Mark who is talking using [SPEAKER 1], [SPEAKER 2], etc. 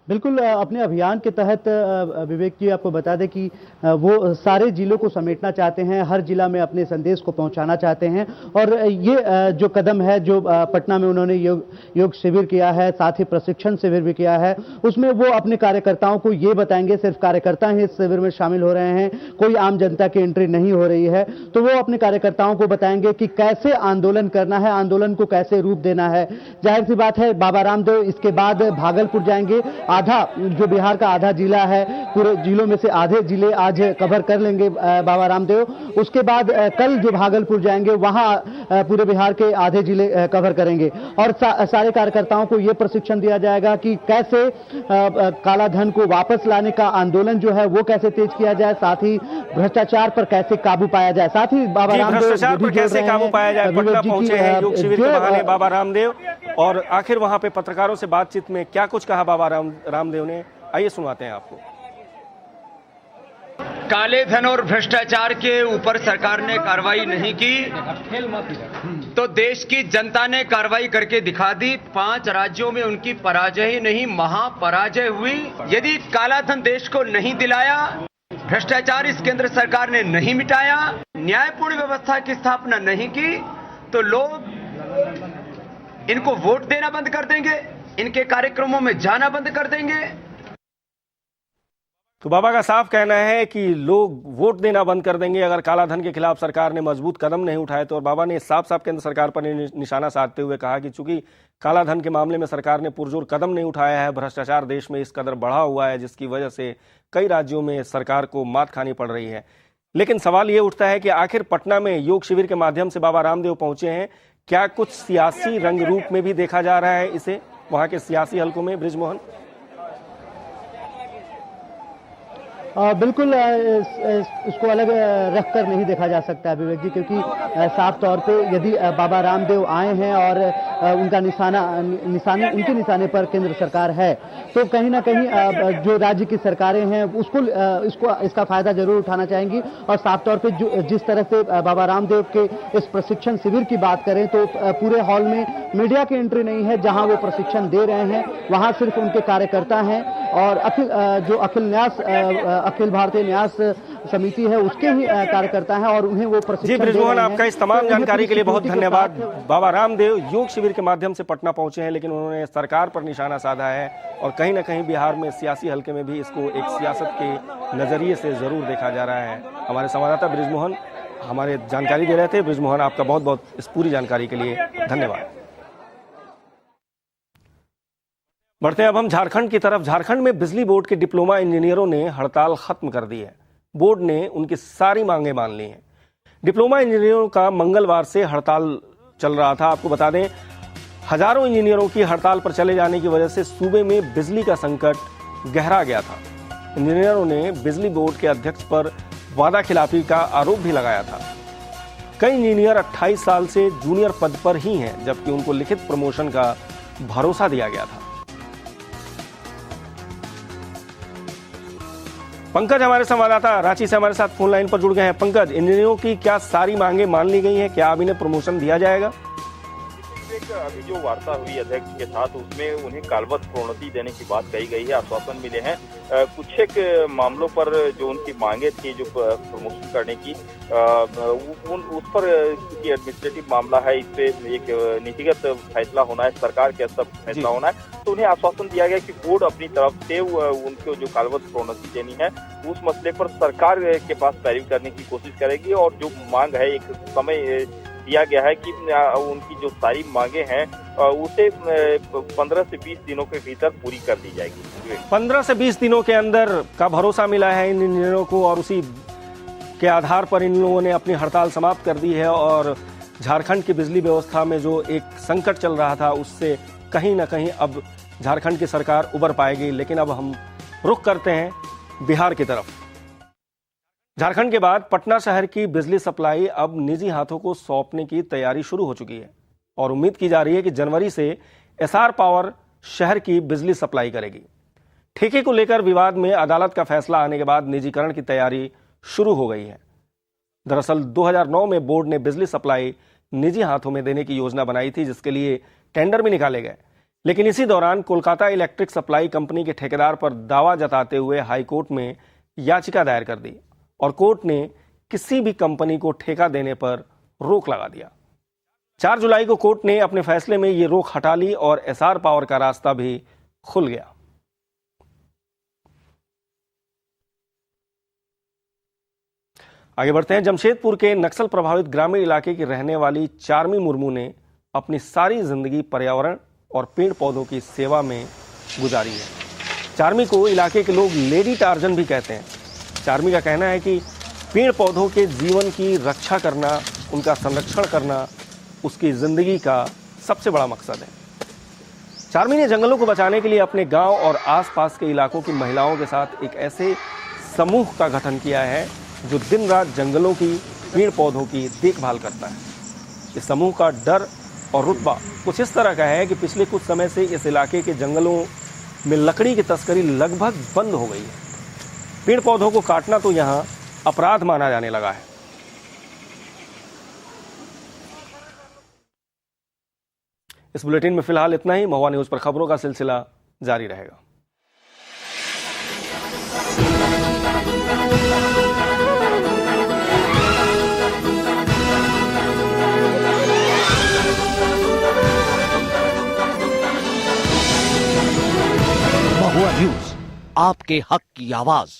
[SPEAKER 1] बिल्कुल अपने अभियान के तहत विवेक जी आपको बता दें कि वो सारे जिलों को समेटना चाहते हैं, हर जिला में अपने संदेश को पहुंचाना चाहते हैं। और ये जो कदम है, जो पटना में उन्होंने योग शिविर किया है, साथ ही प्रशिक्षण शिविर भी किया है, उसमें वो अपने कार्यकर्ताओं को ये बताएंगे, सिर्फ कार्यकर्ता ही इस शिविर में शामिल हो रहे हैं, कोई आम जनता की एंट्री नहीं हो रही है। तो वो अपने कार्यकर्ताओं को बताएंगे कि कैसे आंदोलन करना है, आंदोलन को कैसे रूप देना है। जाहिर सी बात है, बाबा रामदेव इसके बाद भागलपुर जाएंगे। आधा जो बिहार का आधा जिला है, पूरे जिलों में से आधे जिले आज कवर कर लेंगे बाबा रामदेव। उसके बाद कल जो भागलपुर जाएंगे, वहां पूरे बिहार के आधे जिले कवर करेंगे। और सारे कार्यकर्ताओं को यह प्रशिक्षण दिया जाएगा कि कैसे काला धन को वापस लाने का आंदोलन जो है वो कैसे तेज किया जाए, साथ ही भ्रष्टाचार पर कैसे काबू पाया जाए। साथ ही बाबा रामदेव
[SPEAKER 2] पर कैसे काबू पाया जाए, पटना पहुंचे हैं योग शिविर के बहाने बाबा रामदेव। और आखिर वहां पे पत्रकारों से बातचीत में क्या कुछ कहा बाबा रामदेव ने, आइए सुनाते हैं आपको।
[SPEAKER 3] काले धन और भ्रष्टाचार के ऊपर सरकार ने कार्रवाई नहीं की तो देश की जनता ने कार्रवाई करके दिखा दी। 5 राज्यों में उनकी पराजय ही नहीं, महापराजय हुई। यदि काला धन देश को नहीं दिलाया, भ्रष्टाचार इस केंद्र सरकार ने नहीं मिटाया, न्यायपूर्ण व्यवस्था की स्थापना नहीं की, तो लोग इनको वोट देना बंद कर देंगे, इनके कार्यक्रमों में जाना बंद कर देंगे।
[SPEAKER 2] तो बाबा का साफ कहना है कि लोग वोट देना बंद कर देंगे अगर काला धन के खिलाफ सरकार ने मजबूत कदम नहीं उठाए तो। और बाबा ने साफ साफ केंद्र सरकार पर निशाना साधते हुए कहा कि चूंकि काला धन के मामले में सरकार ने पुरजोर कदम नहीं उठाया है, भ्रष्टाचार देश में इस कदर बढ़ा हुआ है जिसकी वजह से कई राज्यों में सरकार को मात खानी पड़ रही है। लेकिन सवाल ये उठता है कि आखिर पटना में योग शिविर के माध्यम से बाबा रामदेव पहुंचे हैं, क्या कुछ सियासी रंग रूप में भी देखा जा रहा है इसे वहां के सियासी हलकों में? बृजमोहन।
[SPEAKER 1] बिल्कुल इसको अलग रखकर नहीं देखा जा सकता है विवेक जी, क्योंकि साफ तौर पे यदि बाबा रामदेव आए हैं और उनका निशाने उनके निशाने पर केंद्र सरकार है, तो कहीं ना कहीं जो राज्य की सरकारें हैं इसका फायदा जरूर उठाना चाहेंगी। और साफ तौर पे जिस तरह से बाबा रामदेव के इस प्रशिक्षण शिविर की बात करें तो पूरे हॉल में मीडिया की एंट्री नहीं है। जहां वो प्रशिक्षण दे रहे हैं वहां सिर्फ उनके कार्यकर्ता हैं और अखिल भारतीय न्यास समिति है उसके ही कार्यकर्ता हैं और उन्हें वो प्रशिक्षण।
[SPEAKER 2] जी बृजमोहन, आपका इस तमाम जानकारी के लिए बहुत धन्यवाद। बाबा रामदेव योग शिविर के माध्यम से पटना पहुंचे हैं, लेकिन उन्होंने सरकार पर निशाना साधा है और कहीं ना कहीं बिहार में सियासी हल्के में भी इसको एक सियासत के नजरिए से जरूर देखा जा रहा है। हमारे संवाददाता बृजमोहन हमारे जानकारी दे रहे थे। बृजमोहन, आपका बहुत बहुत इस पूरी जानकारी के लिए धन्यवाद। बढ़ते हैं अब हम झारखंड की तरफ। झारखंड में बिजली बोर्ड के डिप्लोमा इंजीनियरों ने हड़ताल खत्म कर दी है। बोर्ड ने उनकी सारी मांगें मान ली हैं। डिप्लोमा इंजीनियरों का मंगलवार से हड़ताल चल रहा था। आपको बता दें, हजारों इंजीनियरों की हड़ताल पर चले जाने की वजह से सूबे में बिजली का संकट गहरा गया था। इंजीनियरों ने बिजली बोर्ड के अध्यक्ष पर वादा खिलाफी का आरोप भी लगाया था। कई इंजीनियर 28 साल से जूनियर पद पर ही हैं, जबकि उनको लिखित प्रमोशन का भरोसा दिया गया था। पंकज हमारे संवाददाता रांची से हमारे साथ फोन लाइन पर जुड़ गए हैं। पंकज, इंजीनियरों की क्या सारी मांगे मान ली गई हैं? क्या अब इन्हें प्रमोशन दिया जाएगा?
[SPEAKER 4] अभी जो वार्ता हुई अध्यक्ष के साथ उसमें उन्हें कालवश प्रोन्नति देने की बात कही गई है, आश्वासन मिले हैं। कुछ एक मामलों पर जो उनकी मांगे थी जो प्रमोशन करने की उस पर क्योंकि एडमिनिस्ट्रेटिव मामला है, इस पे एक नीतिगत फैसला होना है, सरकार के स्तर पर फैसला होना है, तो उन्हें आश्वासन दिया गया कि बोर्ड अपनी तरफ से उनको जो कालवश प्रोन्नति देनी है उस मसले पर सरकार के पास पैरवी करने की कोशिश करेगी। और जो मांग है, एक समय दिया गया है कि उनकी जो सारी मांगे हैं उसे 15 से 20 दिनों के भीतर पूरी कर दी जाएगी।
[SPEAKER 2] 15 से 20 दिनों के अंदर का भरोसा मिला है इन इंजीनियरों को और उसी के आधार पर इन लोगों ने अपनी हड़ताल समाप्त कर दी है। और झारखंड की बिजली व्यवस्था में जो एक संकट चल रहा था उससे कहीं ना कहीं अब झारखंड की सरकार उबर पाएगी। लेकिन अब हम रुख करते हैं बिहार की तरफ। झारखंड के बाद पटना शहर की बिजली सप्लाई अब निजी हाथों को सौंपने की तैयारी शुरू हो चुकी है और उम्मीद की जा रही है कि जनवरी से एसआर पावर शहर की बिजली सप्लाई करेगी। ठेके को लेकर विवाद में अदालत का फैसला आने के बाद निजीकरण की तैयारी शुरू हो गई है। दरअसल 2009 में बोर्ड ने बिजली सप्लाई निजी हाथों में देने की योजना बनाई थी, जिसके लिए टेंडर भी निकाले गए। लेकिन इसी दौरान कोलकाता इलेक्ट्रिक सप्लाई कंपनी के ठेकेदार पर दावा जताते हुए हाईकोर्ट में याचिका दायर कर दी और कोर्ट ने किसी भी कंपनी को ठेका देने पर रोक लगा दिया। 4 जुलाई को कोर्ट ने अपने फैसले में ये रोक हटा ली और एसआर पावर का रास्ता भी खुल गया। आगे बढ़ते हैं। जमशेदपुर के नक्सल प्रभावित ग्रामीण इलाके की रहने वाली चार्मी मुर्मू ने अपनी सारी जिंदगी पर्यावरण और पेड़ पौधों की सेवा में गुजारी है। चार्मी को इलाके के लोग लेडी टार्जन भी कहते हैं। चार्मी का कहना है कि पेड़ पौधों के जीवन की रक्षा करना, उनका संरक्षण करना उसकी जिंदगी का सबसे बड़ा मकसद है। चार्मी ने जंगलों को बचाने के लिए अपने गांव और आसपास के इलाकों की महिलाओं के साथ एक ऐसे समूह का गठन किया है जो दिन रात जंगलों की, पेड़ पौधों की देखभाल करता है। इस समूह का डर और रुतबा कुछ इस तरह का है कि पिछले कुछ समय से इस इलाके के जंगलों में लकड़ी की तस्करी लगभग बंद हो गई है। पेड़ पौधों को काटना तो यहां अपराध माना जाने लगा है। इस बुलेटिन में फिलहाल इतना ही। महुआ न्यूज पर खबरों का सिलसिला जारी रहेगा।
[SPEAKER 5] महुआ न्यूज, आपके हक की आवाज।